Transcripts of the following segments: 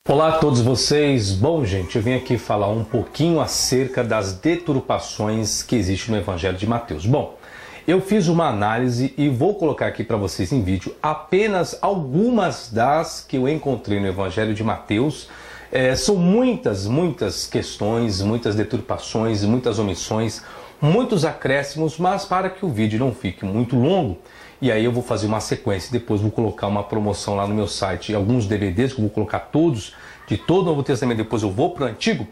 Olá a todos vocês. Bom, gente, eu vim aqui falar um pouquinho acerca das deturpações que existem no Evangelho de Mateus. Bom, eu fiz uma análise e vou colocar aqui para vocês em vídeo apenas algumas das que eu encontrei no Evangelho de Mateus. São muitas questões, muitas deturpações, muitas omissões, muitos acréscimos, mas para que o vídeo não fique muito longo, e aí eu vou fazer uma sequência, depois vou colocar uma promoção lá no meu site, alguns DVDs que eu vou colocar todos, de todo o Novo Testamento, depois eu vou para o Antigo.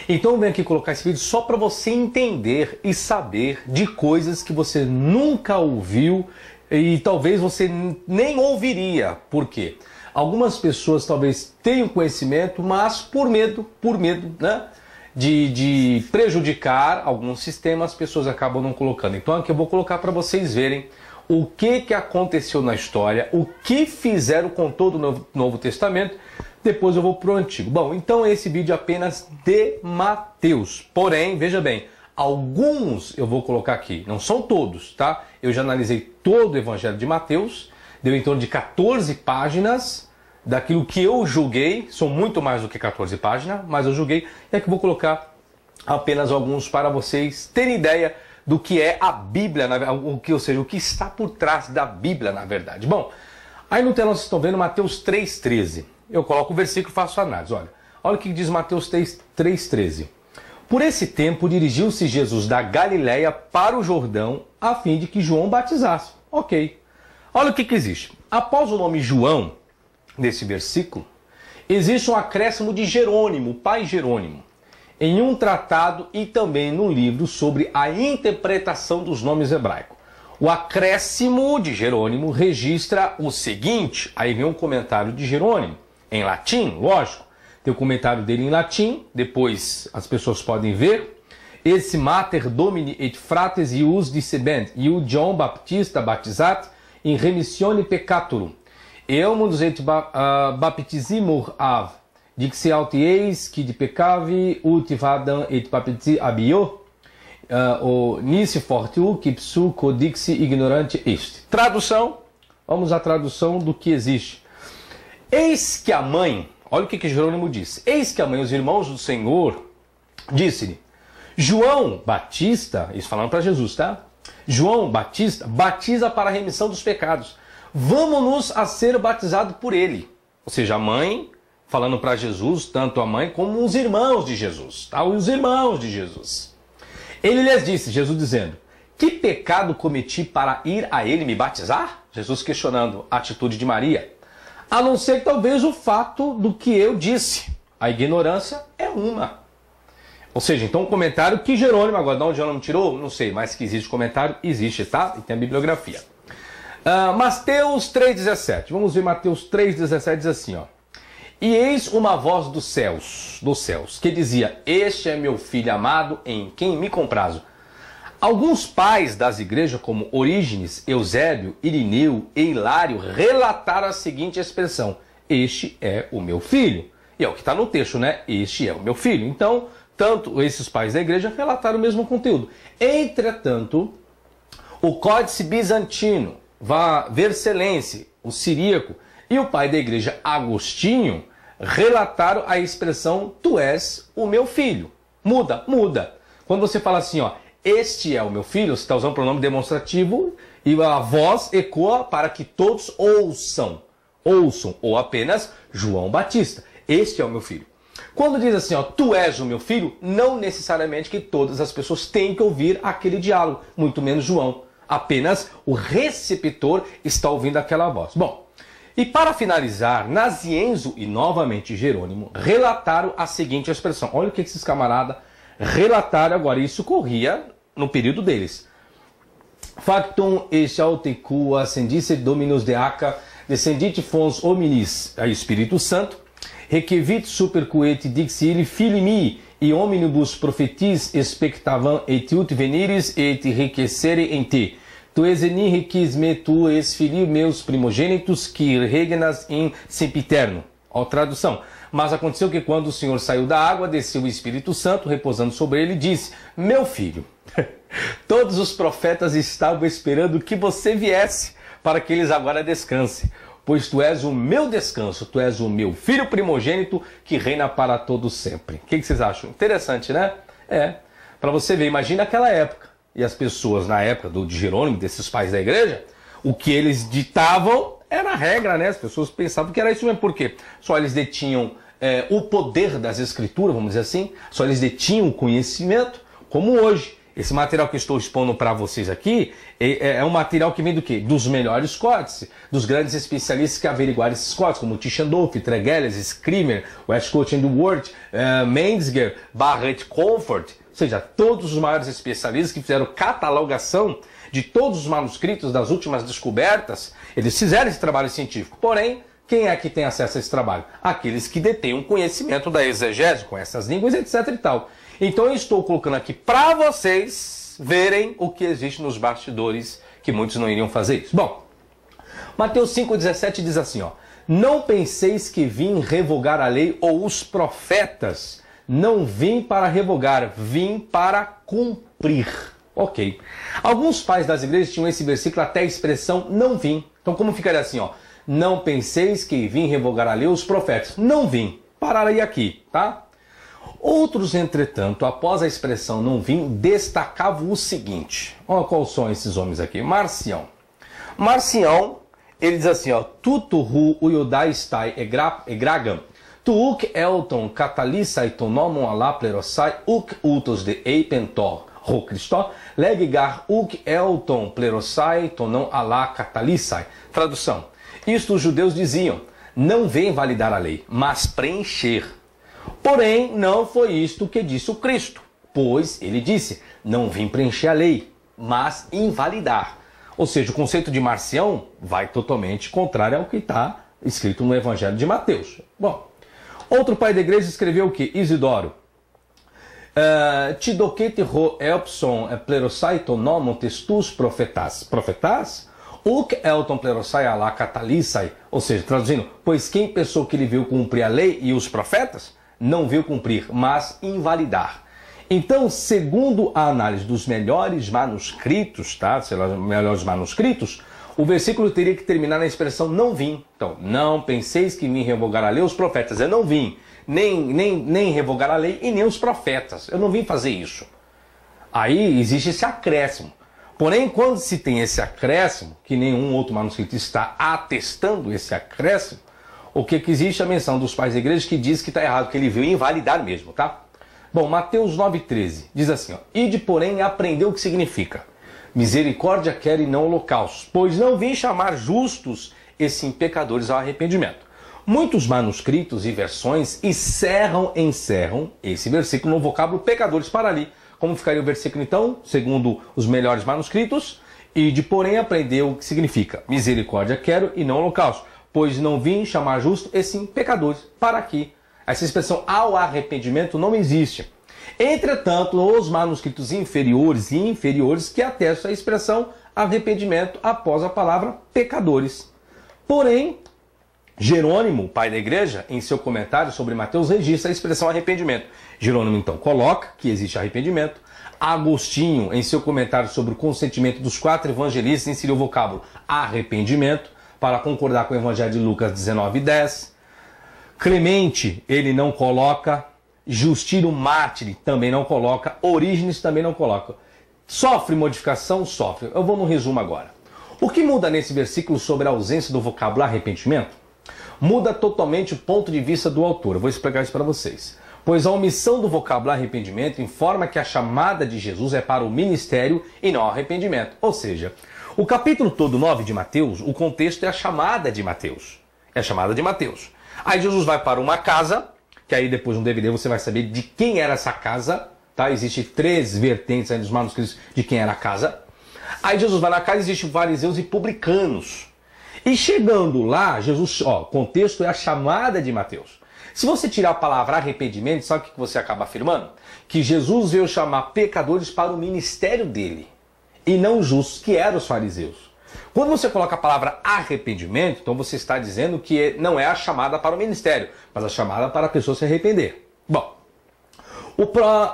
Então eu venho aqui colocar esse vídeo só para você entender e saber de coisas que você nunca ouviu e talvez você nem ouviria. Por quê? Algumas pessoas talvez tenham conhecimento, mas por medo, né, de prejudicar algum sistema, as pessoas acabam não colocando. Então aqui eu vou colocar para vocês verem o que aconteceu na história, o que fizeram com todo o Novo Testamento, depois eu vou para o Antigo. Bom, então esse vídeo é apenas de Mateus, porém, veja bem, alguns eu vou colocar aqui, não são todos, tá? Eu já analisei todo o Evangelho de Mateus, deu em torno de 14 páginas daquilo que eu julguei, são muito mais do que 14 páginas, mas eu julguei, e aqui eu vou colocar apenas alguns para vocês terem ideia do que é a Bíblia, ou seja, o que está por trás da Bíblia, na verdade. Bom, aí no telão vocês estão vendo Mateus 3,13. Eu coloco o versículo e faço a análise. Olha o que diz Mateus 3,13. Por esse tempo dirigiu-se Jesus da Galileia para o Jordão, a fim de que João batizasse. Ok. Olha o que existe. Após o nome João, desse versículo, existe um acréscimo de Jerônimo, o pai Jerônimo, em um tratado e também num livro sobre a interpretação dos nomes hebraicos. O acréscimo de Jerônimo registra o seguinte, aí vem um comentário de Jerônimo, em latim, lógico, tem o comentário dele em latim, depois as pessoas podem ver. Esse mater domini et frates ius dicebent, iu John Baptista baptizat in remissione peccatorum, eumundus et baptizimur av, Dixi autieis que de pecavi utivadam et baptizi abio, o nisi fortiu que psu codixi ignorante est. Tradução, vamos à tradução do que existe. Eis que a mãe, olha o que Jerônimo disse, eis que a mãe, os irmãos do Senhor, disse-lhe, João Batista, isso falando para Jesus, tá? João Batista batiza para a remissão dos pecados. Vamos-nos a ser batizados por ele. Ou seja, a mãe falando para Jesus, tanto a mãe como os irmãos de Jesus, tá? Os irmãos de Jesus. Ele lhes disse, Jesus dizendo, que pecado cometi para ir a ele me batizar? Jesus questionando a atitude de Maria. A não ser talvez o fato do que eu disse. A ignorância é uma. Ou seja, então um comentário que Jerônimo, agora de onde Jerônimo tirou, não sei, mas que existe comentário, existe, tá? E tem a bibliografia. Mateus 3,17. Vamos ver Mateus 3,17, diz assim, ó. E eis uma voz dos céus, que dizia, este é meu filho amado, em quem me comprazo. Alguns pais das igrejas, como Orígenes, Eusébio, Irineu e Hilário, relataram a seguinte expressão, este é o meu filho. E é o que está no texto, né? Este é o meu filho. Então, tanto esses pais da igreja relataram o mesmo conteúdo. Entretanto, o Códice Bizantino, Vercellense, o Siríaco, e o pai da igreja Agostinho, relataram a expressão, tu és o meu filho. Muda. Quando você fala assim, ó, este é o meu filho, você está usando o pronome demonstrativo e a voz ecoa para que todos ouçam, ou apenas João Batista. Este é o meu filho. Quando diz assim, ó, tu és o meu filho, não necessariamente que todas as pessoas têm que ouvir aquele diálogo, muito menos João. Apenas o receptor está ouvindo aquela voz. Bom, e para finalizar, Nazienzo e novamente Jerônimo relataram a seguinte expressão. Olha o que esses camaradas relataram agora. Isso corria no período deles. Factum est autecu ascendisse dominus deaca, descendite fons hominis, a Espírito Santo, requevit superquet dixili filii, e omnibus profetis expectavam et ut veniris et enriquecere em te. Tu és enriquis me, tu és filho meus primogênitos, que regnas em sempiterno. Ó, tradução. Mas aconteceu que quando o Senhor saiu da água, desceu o Espírito Santo, repousando sobre ele, e disse, meu filho, todos os profetas estavam esperando que você viesse, para que eles agora descansem. pois tu és o meu descanso, tu és o meu filho primogênito que reina para todo sempre. O que vocês acham? Interessante, né? Para você ver, imagina aquela época, e as pessoas na época de Jerônimo, desses pais da igreja, o que eles ditavam era a regra, né? As pessoas pensavam que era isso mesmo, por quê? Só eles detinham o poder das escrituras, vamos dizer assim, só eles detinham o conhecimento, como hoje. Esse material que eu estou expondo para vocês aqui é um material que vem do quê? Dos melhores códices, dos grandes especialistas que averiguaram esses códices, como Tischendorf, Tregelles, Scrimer, Westcott and Ward, Menzinger, Barrett Comfort, ou seja, todos os maiores especialistas que fizeram catalogação de todos os manuscritos das últimas descobertas, eles fizeram esse trabalho científico. Porém, quem é que tem acesso a esse trabalho? Aqueles que detêm um conhecimento da exegese, com essas línguas, etc e tal. Então eu estou colocando aqui para vocês verem o que existe nos bastidores, que muitos não iriam fazer isso. Bom, Mateus 5,17 diz assim, ó: não penseis que vim revogar a lei ou os profetas. Não vim para revogar, vim para cumprir. Ok. Alguns pais das igrejas tinham esse versículo até a expressão não vim. Então como ficaria assim, ó? Não penseis que vim revogar a lei ou os profetas. Não vim. Parar aí aqui, tá? Outros, entretanto, após a expressão não vim, destacavam o seguinte. Olha quais são esses homens aqui. Marcião. Marcião, ele diz assim, ó: tutu uiodai stai egragam. Tuuk elton catalissai tonomon ala plerosai uk utos de eipentor. Ro Christo, legigar uk elton plerosai tonon ala catalissai. Tradução. Isto os judeus diziam: não vem validar a lei, mas preencher. Porém, não foi isto que disse o Cristo, pois ele disse: não vim preencher a lei, mas invalidar. Ou seja, o conceito de Marcião vai totalmente contrário ao que está escrito no Evangelho de Mateus. Bom, outro pai da igreja escreveu o que? Isidoro. Tidoquete ro elpson plerosaiton nomon testus profetas. Profetas? Uk elton plerosai ala catalissai. Ou seja, traduzindo, pois quem pensou que ele veio cumprir a lei e os profetas, não veio cumprir, mas invalidar. Então, segundo a análise dos melhores manuscritos, tá? Melhores manuscritos, o versículo teria que terminar na expressão não vim. Então, não penseis que vim revogar a lei os profetas. Eu não vim nem revogar a lei e nem os profetas. Eu não vim fazer isso. Aí existe esse acréscimo. Porém, quando se tem esse acréscimo, que nenhum outro manuscrito está atestando esse acréscimo, o que existe? A menção dos pais da igreja que diz que está errado, que ele veio invalidar mesmo, tá? Bom, Mateus 9,13 diz assim, ó: ide, porém, aprender o que significa. Misericórdia quero e não holocaustos, pois não vim chamar justos e sim pecadores ao arrependimento. Muitos manuscritos e versões encerram esse versículo no vocábulo pecadores para ali. Como ficaria o versículo então, segundo os melhores manuscritos? Ide, porém, aprender o que significa. Misericórdia quero e não holocausto, pois não vim chamar justo e sim pecadores para aqui. Essa expressão ao arrependimento não existe. Entretanto, os manuscritos inferiores e inferiores que atestam a expressão arrependimento após a palavra pecadores. Porém, Jerônimo, pai da igreja, em seu comentário sobre Mateus, registra a expressão arrependimento. Jerônimo, então, coloca que existe arrependimento. Agostinho, em seu comentário sobre o consentimento dos 4 evangelistas, inseriu o vocábulo arrependimento, para concordar com o Evangelho de Lucas 19:10. Clemente, ele não coloca. Justino Mártir também não coloca. Orígenes também não coloca. Sofre modificação? Sofre. Eu vou no resumo agora. O que muda nesse versículo sobre a ausência do vocábulo arrependimento? Muda totalmente o ponto de vista do autor. Eu vou explicar isso para vocês. Pois a omissão do vocábulo arrependimento informa que a chamada de Jesus é para o ministério e não arrependimento. Ou seja, o capítulo todo 9 de Mateus, o contexto é a chamada de Mateus. É a chamada de Mateus. Aí Jesus vai para uma casa, que aí depois no DVD você vai saber de quem era essa casa, tá? Existem 3 vertentes aí dos manuscritos de quem era a casa. Aí Jesus vai na casa, existem fariseus e publicanos. E chegando lá, Jesus, ó, o contexto é a chamada de Mateus. Se você tirar a palavra arrependimento, sabe o que você acaba afirmando? Que Jesus veio chamar pecadores para o ministério dele, e não justos, que eram os fariseus. Quando você coloca a palavra arrependimento, então você está dizendo que não é a chamada para o ministério, mas a chamada para a pessoa se arrepender. Bom,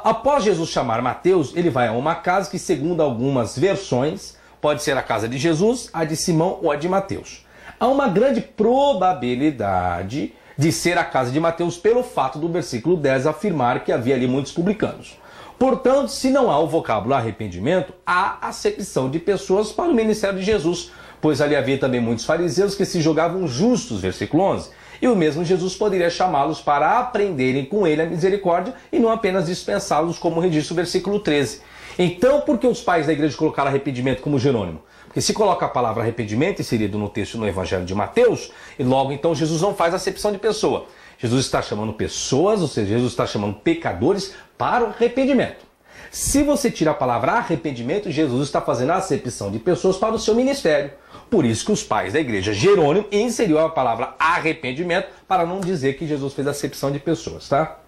após Jesus chamar Mateus, ele vai a uma casa que, segundo algumas versões, pode ser a casa de Jesus, a de Simão ou a de Mateus. Há uma grande probabilidade de ser a casa de Mateus pelo fato do versículo 10 afirmar que havia ali muitos publicanos. Portanto, se não há o vocábulo arrependimento, há acepção de pessoas para o ministério de Jesus, pois ali havia também muitos fariseus que se julgavam justos, versículo 11. E o mesmo Jesus poderia chamá-los para aprenderem com ele a misericórdia e não apenas dispensá-los, como registra o versículo 13. Então, por que os pais da igreja colocaram arrependimento como Jerônimo? Porque se coloca a palavra arrependimento, inserido no texto no Evangelho de Mateus, e logo então Jesus não faz acepção de pessoa. Jesus está chamando pessoas, ou seja, Jesus está chamando pecadores para o arrependimento. Se você tira a palavra arrependimento, Jesus está fazendo a acepção de pessoas para o seu ministério. Por isso que os pais da igreja Jerônimo inseriu a palavra arrependimento para não dizer que Jesus fez acepção de pessoas, tá?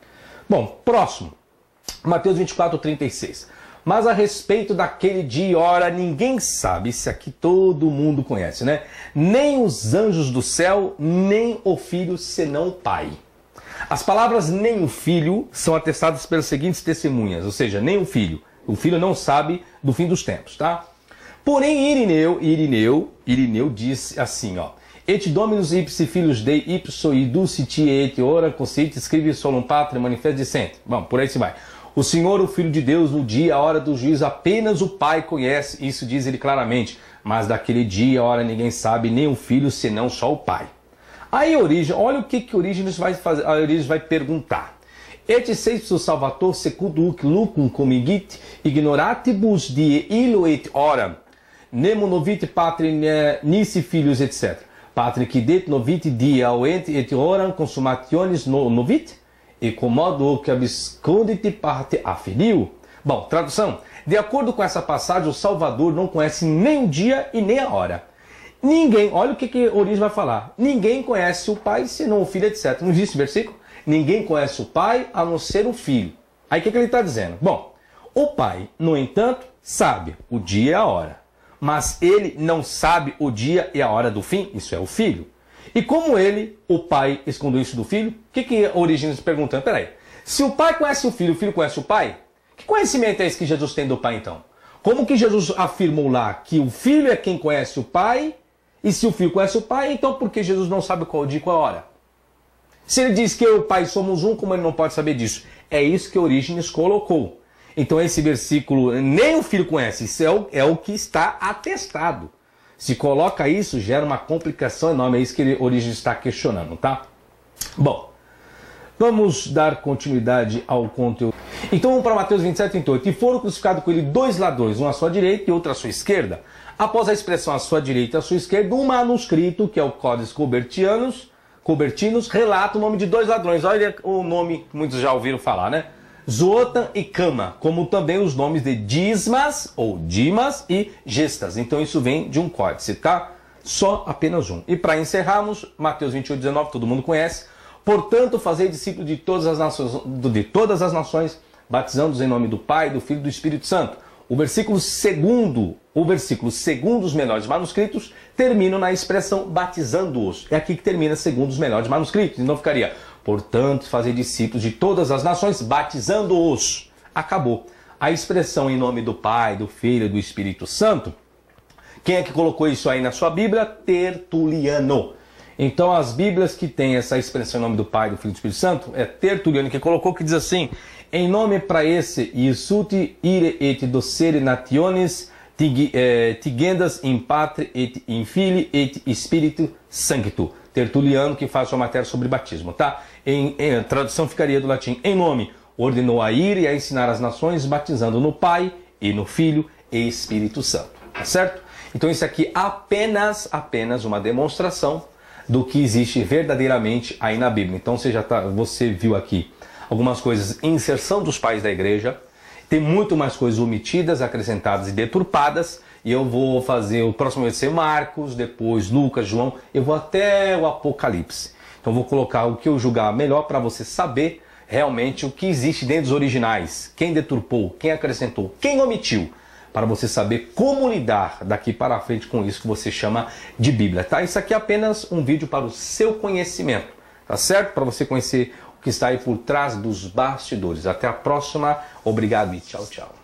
Bom, próximo. Mateus 24:36. Mas a respeito daquele dia e hora, ninguém sabe, se aqui todo mundo conhece, né? Nem os anjos do céu, nem o Filho, senão o Pai. As palavras nem o Filho são atestadas pelas seguintes testemunhas, ou seja, nem o Filho. O Filho não sabe do fim dos tempos, tá? Porém, Irineu diz assim, ó. Et Dominus ipsi Filius Dei ipso iduciti et ora consite scrivi solum patre manifest dicente. Bom, por aí se vai. O Senhor, o Filho de Deus, no dia, a hora do juízo, apenas o Pai conhece. Isso diz ele claramente. Mas daquele dia, a hora, ninguém sabe, nem o Filho, senão só o Pai. Aí olha o que Orígenes vai fazer. A Orígenes vai perguntar. Et seipso salvator secundo huc lucum comigit, ignoratibus die illo et hora, nemo novit patri nisi filius, etc. Patri quidet novit dia oent et horam consumationis novit? E comodo que abscondit parte a filio. Bom, tradução. De acordo com essa passagem, o Salvador não conhece nem o dia e nem a hora. Ninguém, olha o que Orígenes vai falar. Ninguém conhece o Pai senão o Filho, etc. Não existe versículo? Ninguém conhece o Pai a não ser o Filho. Aí o que ele está dizendo? Bom, o Pai, no entanto, sabe o dia e a hora. Mas ele não sabe o dia e a hora do fim. Isso é o Filho. E como ele, o Pai, escondeu isso do Filho, o que Orígenes perguntando? Peraí, se o Pai conhece o Filho conhece o Pai, que conhecimento é esse que Jesus tem do Pai então? Como que Jesus afirmou lá que o Filho é quem conhece o Pai, e se o Filho conhece o Pai, então por que Jesus não sabe qual dia e qual hora? Se ele diz que eu e o Pai somos um, como ele não pode saber disso? É isso que Orígenes colocou. Então esse versículo, nem o Filho conhece, isso é o que está atestado. Se coloca isso, gera uma complicação enorme. É isso que Orígenes está questionando, tá? Bom, vamos dar continuidade ao conteúdo. Então vamos para Mateus 27:38. E foram crucificados com ele 2 ladrões, um à sua direita e outro à sua esquerda. Após a expressão à sua direita e à sua esquerda, um manuscrito, que é o Codex Colbertinus, relata o nome de 2 ladrões. Olha o nome, muitos já ouviram falar, né? Zotan e Cama, como também os nomes de Dismas, ou Dimas, e Gestas. Então isso vem de um códice, tá? Só apenas um. E para encerrarmos, Mateus 28:19, todo mundo conhece. Portanto, fazei discípulos de todas as nações, batizando-os em nome do Pai, do Filho e do Espírito Santo. O versículo segundo os melhores manuscritos, termina na expressão batizando-os. É aqui que termina segundo os melhores manuscritos. Então ficaria, portanto, fazer discípulos de todas as nações, batizando-os. Acabou. A expressão em nome do Pai, do Filho e do Espírito Santo, quem é que colocou isso aí na sua Bíblia? Tertuliano. Então as Bíblias que têm essa expressão em nome do Pai, do Filho e do Espírito Santo, é Tertuliano que colocou, que diz assim: em nome para esse Iesuti ire et docere nationes tigendas in patre et in fili et spiritu sancto. Tertuliano, que faz sua matéria sobre batismo, tá? Em tradução ficaria do latim: em nome, ordenou a ir e a ensinar as nações, batizando no Pai e no Filho e Espírito Santo, tá certo? Então isso aqui apenas uma demonstração do que existe verdadeiramente aí na Bíblia. Então você viu aqui algumas coisas, inserção dos pais da igreja, tem muito mais coisas omitidas, acrescentadas e deturpadas, e eu vou fazer, o próximo vai ser Marcos, depois Lucas, João, eu vou até o Apocalipse. Então vou colocar o que eu julgar melhor para você saber realmente o que existe dentro dos originais, quem deturpou, quem acrescentou, quem omitiu, para você saber como lidar daqui para frente com isso que você chama de Bíblia, tá? Isso aqui é apenas um vídeo para o seu conhecimento, tá certo? Para você conhecer o que está aí por trás dos bastidores. Até a próxima, obrigado e tchau, tchau.